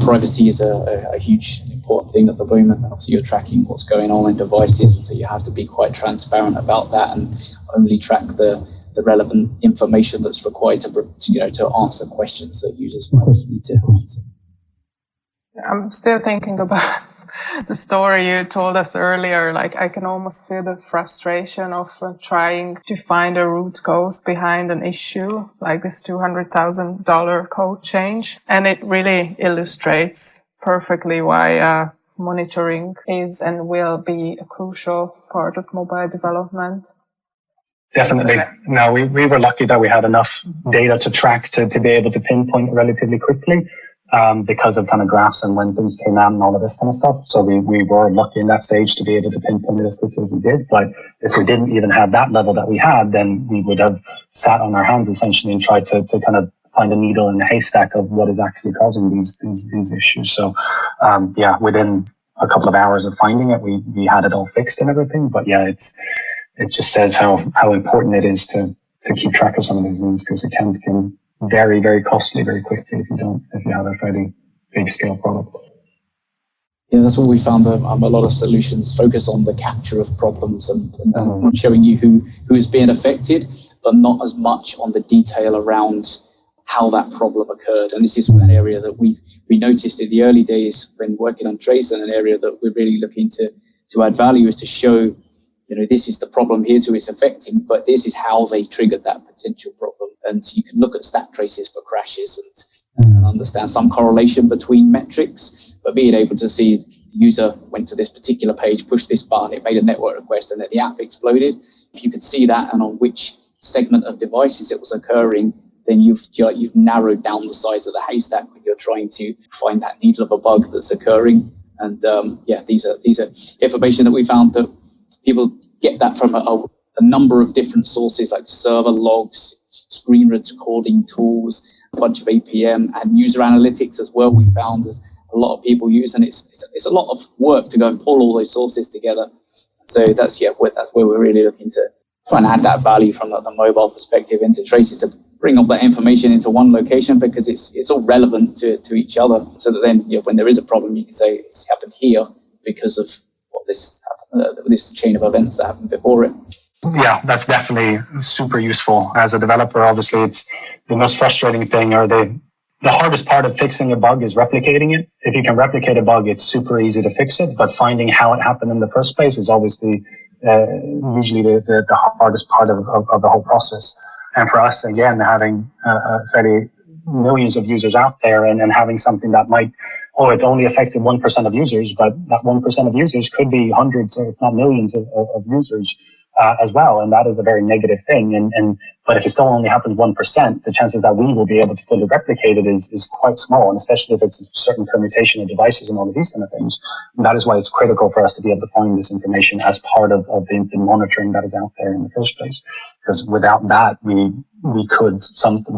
privacy is a huge important thing at the moment. Obviously, you're tracking what's going on in devices, and so you have to be quite transparent about that and only track the relevant information that's required to answer questions that users might need to answer. I'm still thinking about the story you told us earlier. Like, I can almost feel the frustration of trying to find a root cause behind an issue, like this $200,000 code change. And it really illustrates perfectly why monitoring is and will be a crucial part of mobile development. Definitely. No, we were lucky that we had enough data to track to be able to pinpoint it relatively quickly. Because of kind of graphs and when things came out and all of this kind of stuff. So we were lucky in that stage to be able to pinpoint it as quickly as we did. But if we didn't even have that level that we had, then we would have sat on our hands essentially and tried to kind of find a needle in the haystack of what is actually causing these issues. So, within a couple of hours of finding it, we had it all fixed and everything. But yeah, it just says how important it is to keep track of some of these things, because it can very, very costly very quickly if you have a fairly big scale product. Yeah, that's what we found. A lot of solutions focus on the capture of problems and showing you who is being affected, but not as much on the detail around how that problem occurred. And this is an area that we noticed in the early days when working on Trace, and an area that we're really looking to add value is to show, this is the problem, here's who it's affecting, but this is how they triggered that potential problem. And you can look at stat traces for crashes and understand some correlation between metrics, but being able to see the user went to this particular page, pushed this button, it made a network request, and then the app exploded. If you could see that and on which segment of devices it was occurring, then you've narrowed down the size of the haystack when you're trying to find that needle of a bug that's occurring. And these are information that we found that people get that from a number of different sources, like server logs, screen recording tools, a bunch of APM and user analytics as well. We found as a lot of people use, and it's a lot of work to go and pull all those sources together. So that's where we're really looking to try and add that value from the mobile perspective into Traces, to bring all that information into one location, because it's all relevant to each other. So that then when there is a problem, you can say it's happened here because of what this chain of events that happened before it. Yeah, that's definitely super useful. As a developer, obviously, it's the most frustrating thing, or the hardest part of fixing a bug is replicating it. If you can replicate a bug, it's super easy to fix it, but finding how it happened in the first place is always usually the hardest part of the whole process. And for us, again, having fairly millions of users out there and having something that might, it's only affected 1% of users, but that 1% of users could be hundreds, if not millions of users as well. And that is a very negative thing. But if it still only happens 1%, the chances that we will be able to fully replicate it is quite small, and especially if it's a certain permutation of devices and all of these kind of things. And that is why it's critical for us to be able to find this information as part of the monitoring that is out there in the first place. Because without that, we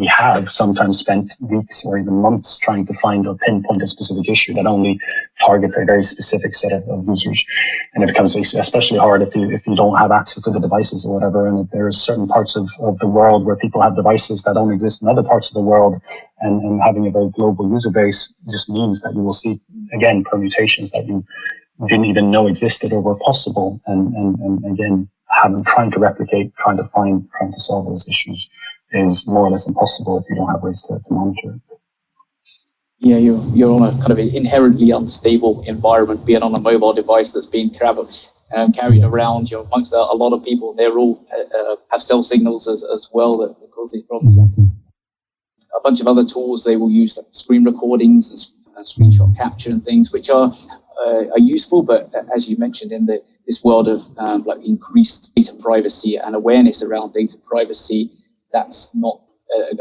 have sometimes spent weeks or even months trying to find or pinpoint a specific issue that only targets a very specific set of users. And it becomes especially hard if you don't have access to the devices or whatever. And if there's certain parts of the world where people have devices that don't exist in other parts of the world, and having a very global user base just means that you will see, again, permutations that you didn't even know existed or were possible. And again, trying to replicate, trying to solve those issues is more or less impossible if you don't have ways to monitor it. Yeah, you're on a kind of inherently unstable environment, being on a mobile device that's being carried around. Amongst a lot of people, they're all have cell signals as well that cause these problems. Exactly. A bunch of other tools they will use, like screen recordings and screenshot capture and things, which are are useful, but as you mentioned, in this world of like increased data privacy and awareness around data privacy, that's not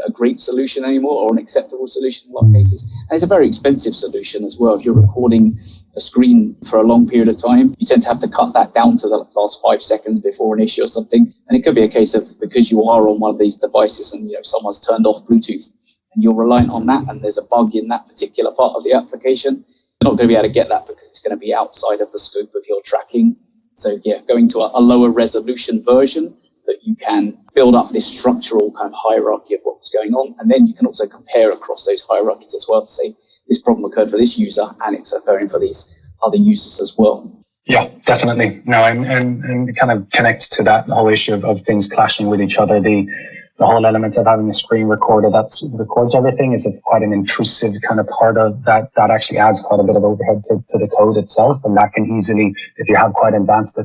a great solution anymore, or an acceptable solution in a lot of cases. And it's a very expensive solution as well. If you're recording a screen for a long period of time, you tend to have to cut that down to the last 5 seconds before an issue or something. And it could be a case of, because you are on one of these devices and someone's turned off Bluetooth and you're reliant on that, and there's a bug in that particular part of the application, you're not going to be able to get that because it's going to be outside of the scope of your tracking. So going to a lower resolution version that you can build up this structural kind of hierarchy of what's going on. And then you can also compare across those hierarchies as well to say, this problem occurred for this user and it's occurring for these other users as well. Yeah, definitely. No, and kind of connects to that whole issue of things clashing with each other. The whole element of having a screen recorder that records everything is quite an intrusive kind of part of that actually adds quite a bit of overhead to the code itself. And that can easily, if you have quite advanced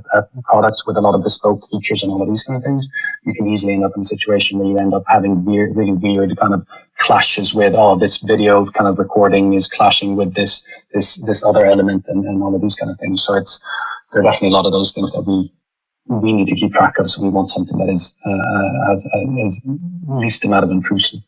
products with a lot of bespoke features and all of these kind of things, you can easily end up in a situation where you end up having really weird kind of clashes with, this video kind of recording is clashing with this other element and all of these kind of things. So there are definitely a lot of those things that we need to keep track of. So we want something that is has least amount of intrusive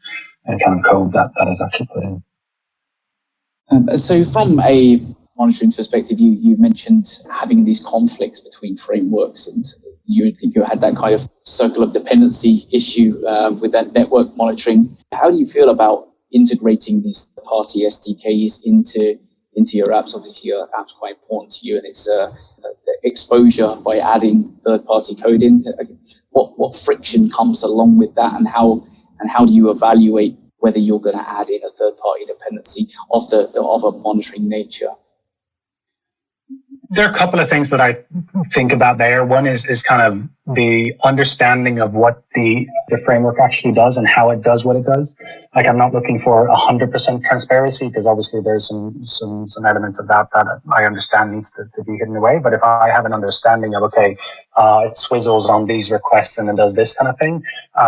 kind of code that is actually put in. So from a monitoring perspective, you mentioned having these conflicts between frameworks, and you had that kind of circle of dependency issue with that network monitoring. How do you feel about integrating these party SDKs into your apps? Obviously, your app's quite important to you, and it's the exposure by adding third-party code in. What friction comes along with that, and how do you evaluate whether you're going to add in a third-party dependency of a monitoring nature? There are a couple of things that I think about there. One is kind of the understanding of what the framework actually does and how it does what it does. Like, I'm not looking for 100% transparency, because obviously there's some elements of that I understand needs to be hidden away. But if I have an understanding of, it swizzles on these requests and it does this kind of thing,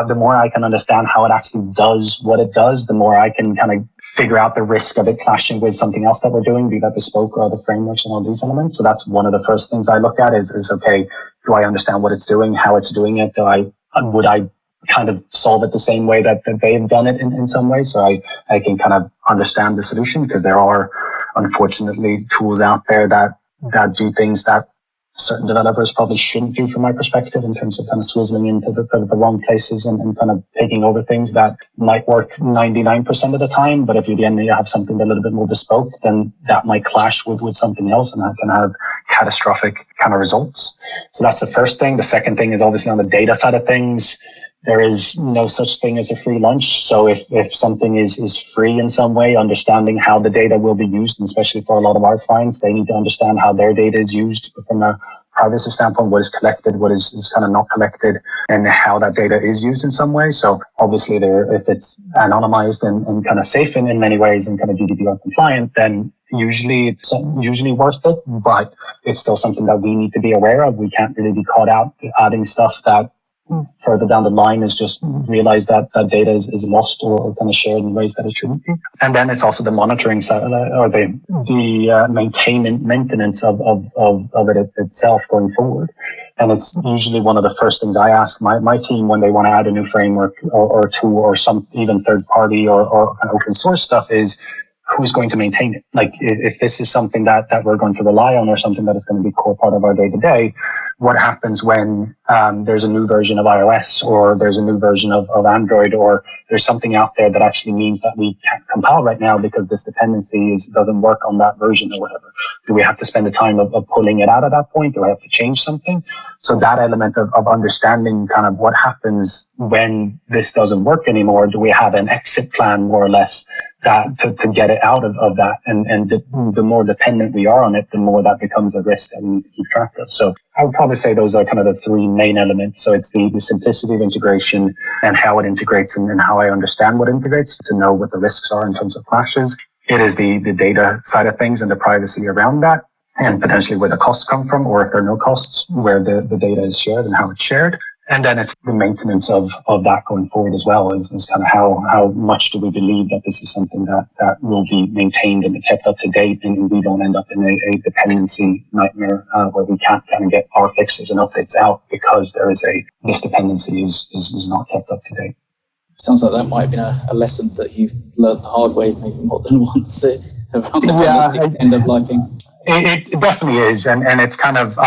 the more I can understand how it actually does what it does, the more I can kind of figure out the risk of it clashing with something else that we're doing, be that bespoke or the frameworks and all these elements. So that's one of the first things I look at is do I understand what it's doing, how it's doing it? Would I kind of solve it the same way that they've done it in some way? So I can kind of understand the solution, because there are unfortunately tools out there that do things that certain developers probably shouldn't do, from my perspective, in terms of kind of swizzling into the wrong places and kind of taking over things that might work 99% of the time. But if you then have something a little bit more bespoke, then that might clash with something else, and that can have catastrophic kind of results. So that's the first thing. The second thing is obviously on the data side of things. There is no such thing as a free lunch. So if something is free in some way, understanding how the data will be used, and especially for a lot of our clients, they need to understand how their data is used from a privacy standpoint, what is collected, what is kind of not collected, and how that data is used in some way. So obviously if it's anonymized and kind of safe in many ways and kind of GDPR compliant, then usually it's usually worth it, but it's still something that we need to be aware of. We can't really be caught out adding stuff that further down the line is just realize that data is lost or kind of shared in ways that it shouldn't be. And then it's also the monitoring side, or the maintenance of it itself going forward. And it's usually one of the first things I ask my team when they want to add a new framework or tool or some even third party or kind of open source stuff is, who's going to maintain it? Like, if this is something that we're going to rely on, or something that is going to be core part of our day to day, what happens when there's a new version of iOS, or there's a new version of Android, or there's something out there that actually means that we can't compile right now because this dependency doesn't work on that version or whatever? Do we have to spend the time of pulling it out at that point? Do I have to change something? So that element of understanding kind of what happens when this doesn't work anymore, do we have an exit plan more or less that to get it out of that? And the more dependent we are on it, the more that becomes a risk that we need to keep track of. So I would probably say those are kind of the three main elements. So it's the simplicity of integration and how it integrates and how I understand what integrates to know what the risks are in terms of clashes. It is the data side of things and the privacy around that, and potentially where the costs come from, or if there are no costs, where the data is shared and how it's shared. And then it's the maintenance of that going forward as well, is kind of how much do we believe that this is something that will be maintained and kept up to date, and we don't end up in a dependency nightmare where we can't kind of get our fixes and updates out because this dependency is not kept up to date. Sounds like that might have been a lesson that you've learned the hard way, maybe more than once, around dependencies end up lifing. It definitely is, and it's kind of,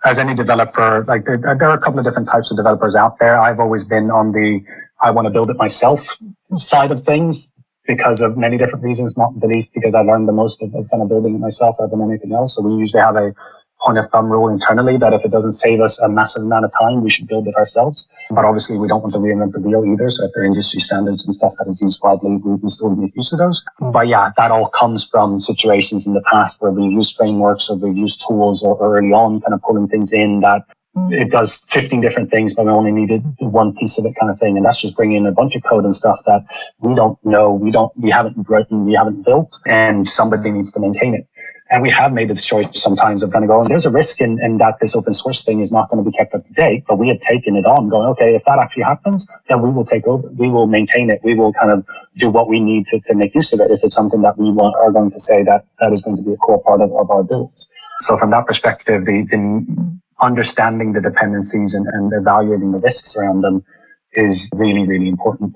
as any developer, like there are a couple of different types of developers out there. I've always been on the I want to build it myself side of things because of many different reasons, not the least because I learned the most of kind of building it myself rather than anything else. So we usually have a point of thumb rule internally that if it doesn't save us a massive amount of time, we should build it ourselves. But obviously we don't want to reinvent the wheel either. So if there are industry standards and stuff that is used widely, we still make use of those. But yeah, that all comes from situations in the past where we've used frameworks or we've used tools or early on kind of pulling things in that it does 15 different things, but we only needed one piece of it kind of thing. And that's just bringing in a bunch of code and stuff that we don't know, we haven't written, we haven't built, and somebody needs to maintain it. And we have made the choice sometimes of kind of going, there's a risk in that this open source thing is not going to be kept up to date, but we have taken it on going, okay, if that actually happens, then we will take over. We will maintain it. We will kind of do what we need to make use of it if it's something that we are going to say that is going to be a core part of our builds. So from that perspective, the understanding the dependencies and evaluating the risks around them is really, really important.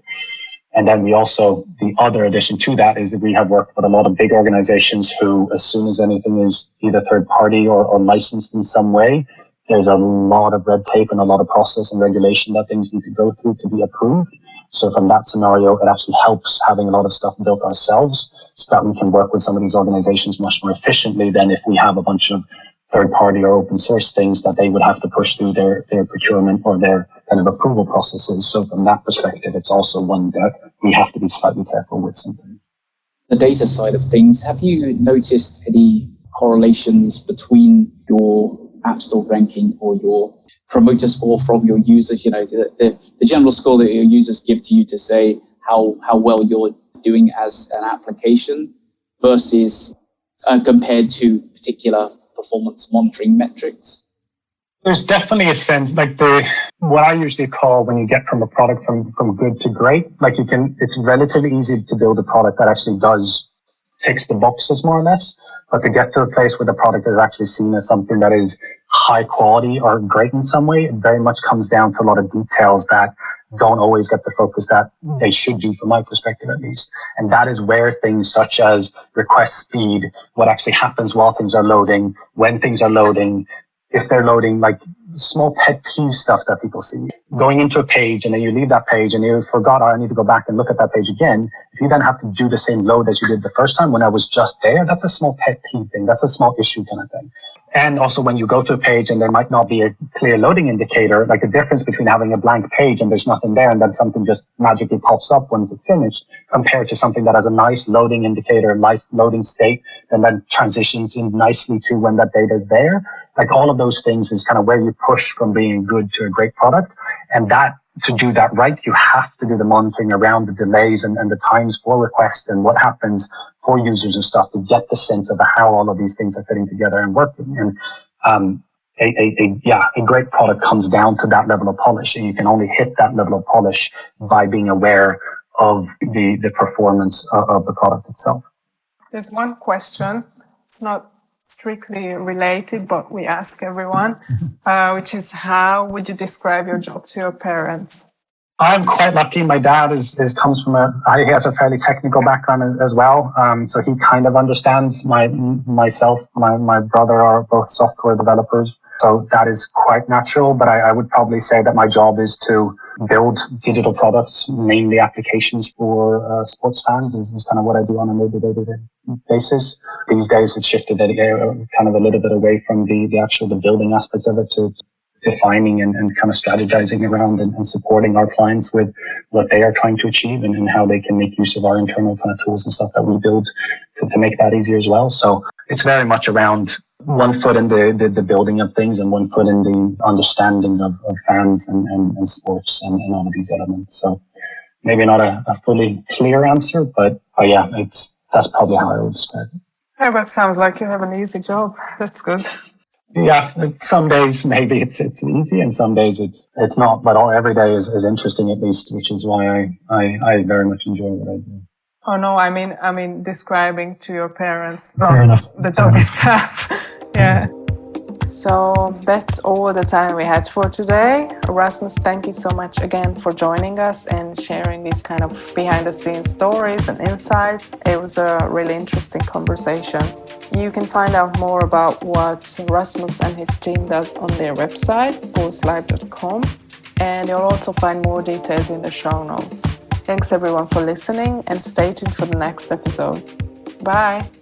And then we also, the other addition to that is that we have worked with a lot of big organizations who, as soon as anything is either third party or licensed in some way, there's a lot of red tape and a lot of process and regulation that things need to go through to be approved. So from that scenario, it actually helps having a lot of stuff built ourselves so that we can work with some of these organizations much more efficiently than if we have a bunch of third party or open source things that they would have to push through their procurement or their kind of approval processes. So from that perspective, it's also one that we have to be slightly careful with sometimes. The data side of things, have you noticed any correlations between your App Store ranking or your promoter score from your users? You know, the general score that your users give to you to say how well you're doing as an application versus compared to particular performance monitoring metrics? There's definitely a sense, like what I usually call when you get from a product from good to great, like it's relatively easy to build a product that actually does ticks the boxes more or less. But to get to a place where the product is actually seen as something that is high quality or great in some way, it very much comes down to a lot of details that don't always get the focus that they should do from my perspective at least. And that is where things such as request speed, what actually happens while things are loading, when things are loading, if they're loading, like small pet peeve stuff that people see. Going into a page and then you leave that page and you forgot, I need to go back and look at that page again. If you then have to do the same load as you did the first time when I was just there, that's a small pet peeve thing. That's a small issue kind of thing. And also when you go to a page and there might not be a clear loading indicator, like the difference between having a blank page and there's nothing there and then something just magically pops up when it's finished compared to something that has a nice loading indicator, nice loading state, and then transitions in nicely to when that data is there. Like all of those things is kind of where you push from being good to a great product. And that, to do that right, you have to do the monitoring around the delays and the times for requests and what happens for users and stuff to get the sense of how all of these things are fitting together and working. And a great product comes down to that level of polish, and you can only hit that level of polish by being aware of the performance of the product itself. There's one question. It's not strictly related, but we ask everyone, which is, how would you describe your job to your parents? I'm quite lucky. My dad comes from he has a fairly technical background as well. So he kind of understands myself. My brother are both software developers. So that is quite natural. But I would probably say that my job is to build digital products, mainly applications for sports fans. This is kind of what I do on a day-to-day basis. These days it's shifted kind of a little bit away from the building aspect of it to defining and kind of strategizing around and supporting our clients with what they are trying to achieve and how they can make use of our internal kind of tools and stuff that we build to make that easier as well. So it's very much around one foot in the building of things and one foot in the understanding of fans and sports and all of these elements. So maybe not a fully clear answer, but yeah, that's probably how I would describe it. Yeah, but sounds like you have an easy job. That's good. Yeah, some days maybe it's easy, and some days it's not. But every day is interesting, at least, which is why I very much enjoy what I do. Oh no, I mean describing to your parents the job Sorry. itself. Yeah. So that's all the time we had for today. Rasmus, thank you so much again for joining us and sharing these kind of behind the scenes stories and insights. It was a really interesting conversation. You can find out more about what Rasmus and his team does on their website, pulselive.com, and you'll also find more details in the show notes. Thanks everyone for listening, and stay tuned for the next episode. Bye!